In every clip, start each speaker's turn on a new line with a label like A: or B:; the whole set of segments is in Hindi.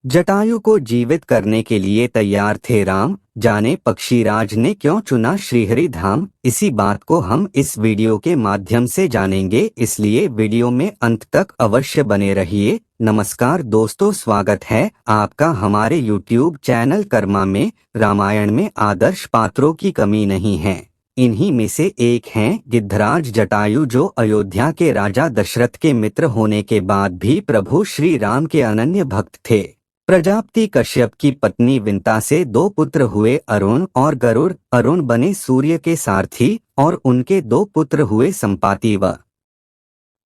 A: जटायु को जीवित करने के लिए तैयार थे राम। जाने पक्षीराज ने क्यों चुना श्रीहरि धाम। इसी बात को हम इस वीडियो के माध्यम से जानेंगे, इसलिए वीडियो में अंत तक अवश्य बने रहिए। नमस्कार दोस्तों, स्वागत है आपका हमारे YouTube चैनल कर्मा में। रामायण में आदर्श पात्रों की कमी नहीं है। इन्हीं में से एक हैं गिद्धराज जटायु, जो अयोध्या के राजा दशरथ के मित्र होने के बाद भी प्रभु श्री राम के अनन्य भक्त थे। प्रजापति कश्यप की पत्नी विंता से 2 पुत्र हुए, अरुण और गरुड़। अरुण बने सूर्य के सारथी और उनके 2 पुत्र हुए संपाति व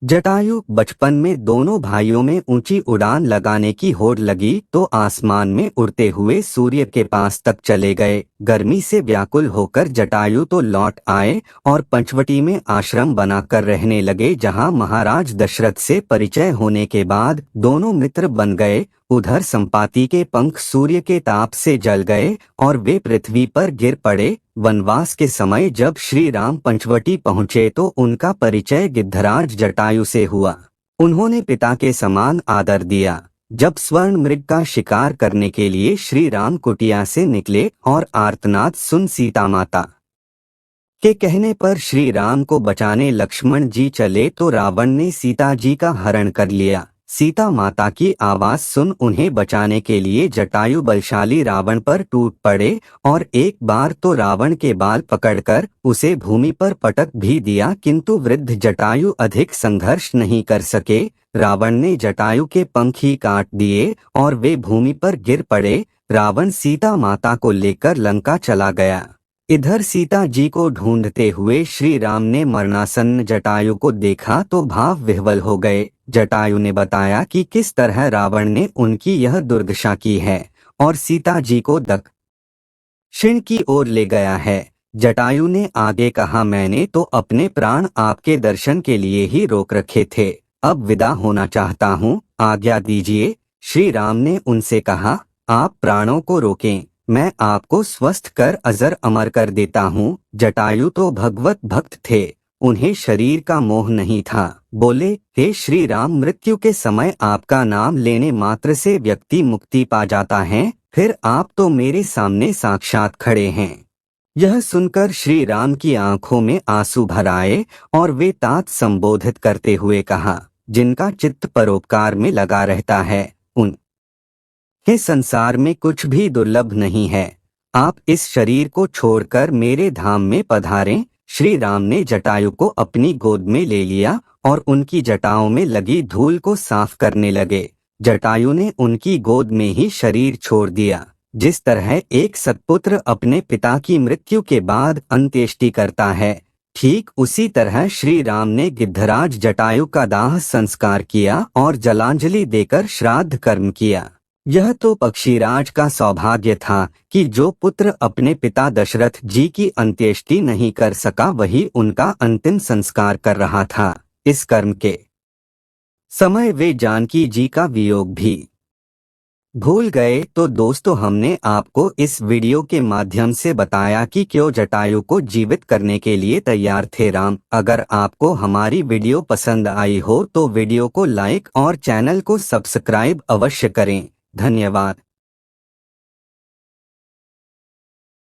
A: जटायु। बचपन में दोनों भाइयों में ऊंची उड़ान लगाने की होड़ लगी तो आसमान में उड़ते हुए सूर्य के पास तक चले गए। गर्मी से व्याकुल होकर जटायु तो लौट आए और पंचवटी में आश्रम बनाकर रहने लगे, जहां महाराज दशरथ से परिचय होने के बाद दोनों मित्र बन गए। उधर संपाति के पंख सूर्य के ताप से जल गए और वे पृथ्वी पर गिर पड़े। वनवास के समय जब श्री राम पंचवटी पहुँचे तो उनका परिचय गिद्धराज जटायु से हुआ। उन्होंने पिता के समान आदर दिया। जब स्वर्ण मृग का शिकार करने के लिए श्री राम कुटिया से निकले और आर्तनाद सुन सीता माता के कहने पर श्री राम को बचाने लक्ष्मण जी चले तो रावण ने सीता जी का हरण कर लिया। सीता माता की आवाज सुन उन्हें बचाने के लिए जटायु बलशाली रावण पर टूट पड़े और एक बार तो रावण के बाल पकड़कर उसे भूमि पर पटक भी दिया, किंतु वृद्ध जटायु अधिक संघर्ष नहीं कर सके। रावण ने जटायु के पंख ही काट दिए और वे भूमि पर गिर पड़े। रावण सीता माता को लेकर लंका चला गया। इधर सीता जी को ढूंढते हुए श्री राम ने मरणासन्न जटायु को देखा तो भाव विह्वल हो गए। जटायु ने बताया कि किस तरह रावण ने उनकी यह दुर्दशा की है और सीता जी को दक्षिण की ओर ले गया है। जटायु ने आगे कहा, मैंने तो अपने प्राण आपके दर्शन के लिए ही रोक रखे थे, अब विदा होना चाहता हूँ, आज्ञा दीजिए। श्री राम ने उनसे कहा, आप प्राणों को रोकें, मैं आपको स्वस्थ कर अजर अमर कर देता हूँ। जटायु तो भगवत भक्त थे, उन्हें शरीर का मोह नहीं था। बोले, हे श्री राम, मृत्यु के समय आपका नाम लेने मात्र से व्यक्ति मुक्ति पा जाता है, फिर आप तो मेरे सामने साक्षात खड़े हैं। यह सुनकर श्री राम की आंखों में आंसू भर आए और वे तात संबोधित करते हुए कहा, जिनका चित्त परोपकार में लगा रहता है उनके संसार में कुछ भी दुर्लभ नहीं है। आप इस शरीर को छोड़कर मेरे धाम में पधारें। श्री राम ने जटायु को अपनी गोद में ले लिया और उनकी जटाओं में लगी धूल को साफ करने लगे। जटायु ने उनकी गोद में ही शरीर छोड़ दिया। जिस तरह एक सत्पुत्र अपने पिता की मृत्यु के बाद अंत्येष्टि करता है, ठीक उसी तरह श्री राम ने गिद्धराज जटायु का दाह संस्कार किया और जलांजलि देकर श्राद्ध कर्म किया। यह तो पक्षीराज का सौभाग्य था कि जो पुत्र अपने पिता दशरथ जी की अंत्येष्टि नहीं कर सका, वही उनका अंतिम संस्कार कर रहा था। इस कर्म के समय वे जानकी जी का वियोग भी भूल गए। तो दोस्तों, हमने आपको इस वीडियो के माध्यम से बताया कि क्यों जटायु को जीवित करने के लिए तैयार थे राम। अगर आपको हमारी वीडियो पसंद आई हो तो वीडियो को लाइक और चैनल को सब्सक्राइब अवश्य करें। धन्यवाद।